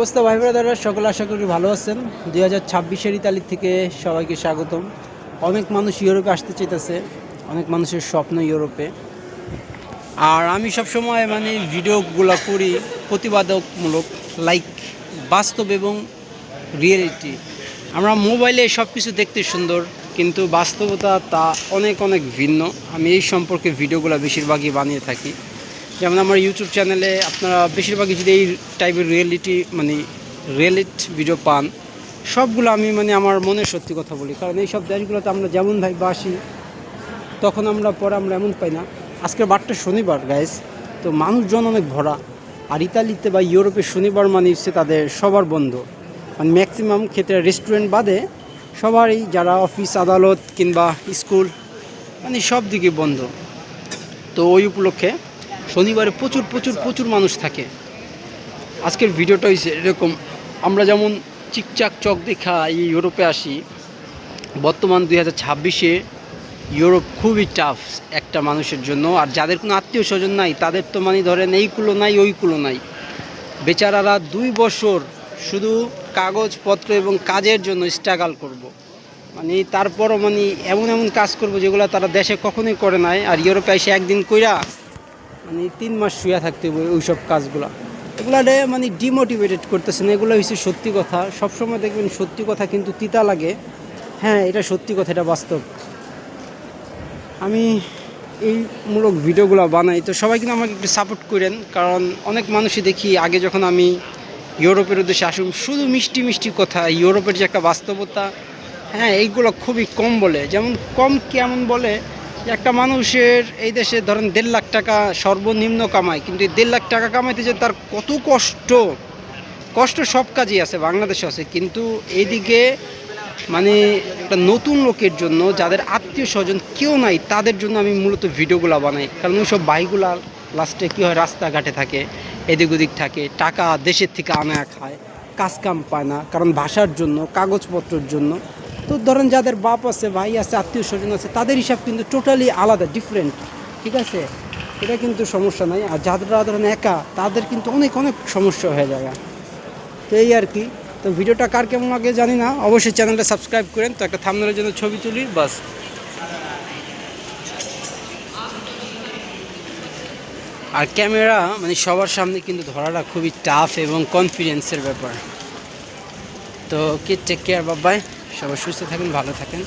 অবস্থা ভাই ব্রাদাররা? সকলে আশা করি ভালো আছেন। 2026-এর ইতালি থেকে সবাইকে স্বাগতম। অনেক মানুষ ইউরোপে আসতে চাইতেছে, অনেক মানুষের স্বপ্ন ইউরোপে। আর আমি সবসময় ভিডিওগুলো করি প্রতিবাদকমূলক, লাইক বাস্তব এবং রিয়েলিটি। আমরা মোবাইলে সব কিছু দেখতে সুন্দর, কিন্তু বাস্তবতা তা অনেক অনেক ভিন্ন। আমি এই সম্পর্কে ভিডিওগুলো বেশিরভাগই বানিয়ে থাকি। যেমন আমার ইউটিউব চ্যানেলে আপনারা বেশিরভাগই যদি এই টাইপের রিয়েলিটি ভিডিও পান, সবগুলো আমি আমার মনের সত্যি কথা বলি। কারণ এই সব দেশগুলোতে আমরা যেমন ভাই বাসি, তখন আমরা এমন পাই না। আজকের বারটা শনিবার গাইস, তো মানুষজন অনেক ভরা। আর ইতালিতে বা ইউরোপে শনিবার হচ্ছে তাদের সবার বন্ধ। ম্যাক্সিমাম ক্ষেত্রে রেস্টুরেন্ট বাদে সবারই, যারা অফিস আদালত কিংবা স্কুল সব দিকে বন্ধ। তো ওই উপলক্ষে শনিবারে প্রচুর প্রচুর প্রচুর মানুষ থাকে। আজকের ভিডিওটা হয়েছে এরকম। আমরা যেমন চিকচাক চক দেখা এই ইউরোপে আসি, বর্তমান 2026-এ ইউরোপ খুবই টাফ একটা মানুষের জন্য। আর যাদের কোনো আত্মীয় স্বজন নাই, তাদের তো ধরেন এইগুলো নাই ওইগুলো নাই। বেচারারা 2 বছর শুধু কাগজপত্র এবং কাজের জন্য স্ট্রাগল করব। তারপরও এমন এমন কাজ করব যেগুলো তারা দেশে কখনোই করে নাই। আর ইউরোপে এসে একদিন কইরা 3 মাস শুয়ে থাকতে হবে ওই সব কাজগুলো। এগুলো ডিমোটিভেটেড করতেছেন। এগুলো হচ্ছে সত্যি কথা। সবসময় দেখবেন সত্যি কথা কিন্তু তিতা লাগে। হ্যাঁ, এটা সত্যি কথা, এটা বাস্তব। আমি এই মূলক ভিডিওগুলো বানাই, তো সবাই কিন্তু আমাকে একটু সাপোর্ট করেন। কারণ অনেক মানুষই দেখি আগে যখন আমি ইউরোপের উদ্দেশ্যে আসুন, শুধু মিষ্টি মিষ্টি কথা, ইউরোপের যে একটা বাস্তবতা, হ্যাঁ এইগুলো খুবই কম বলে। যেমন কম কেমন বলে, একটা মানুষের এই দেশে ধরেন 1.5 লাখ টাকা সর্বনিম্ন কামায়, কিন্তু এই 1.5 লাখ টাকা কামাইতে যে তার কত কষ্ট সব কাজেই আছে, বাংলাদেশে আছে। কিন্তু এইদিকে একটা নতুন লোকের জন্য, যাদের আত্মীয় স্বজন কেউ নাই, তাদের জন্য আমি মূলত ভিডিওগুলো বানাই। কারণ ওই সব ভাইগুলা লাস্টে কী হয়, রাস্তাঘাটে থাকে, এদিক ওদিক থাকে, টাকা দেশের থেকে আনা খায়, কাজ কাম পায় না, কারণ ভাষার জন্য, কাগজপত্রের জন্য। তো ধরেন যাদের বাপ আছে, ভাই আছে, আত্মীয় স্বজন আছে, তাদের হিসাব কিন্তু টোটালি আলাদা, ডিফারেন্ট, ঠিক আছে? এটা কিন্তু সমস্যা নাই। আর যারা ধরেন একা, তাদের কিন্তু অনেক অনেক সমস্যা হয়ে যায়। তো এই আর কি। তো ভিডিওটা কার কেমন লাগে জানি না, অবশ্যই চ্যানেলটা সাবস্ক্রাইব করেন। তো একটা থাম্বনেলের জন্য ছবি তুলি বাস। আর ক্যামেরা সবার সামনে কিন্তু ধরাটা খুবই টাফ এবং কনফিডেন্সের ব্যাপার। তো টেক কেয়ার, বাবাই। সবাই সুস্থ থাকেন, ভালো থাকেন।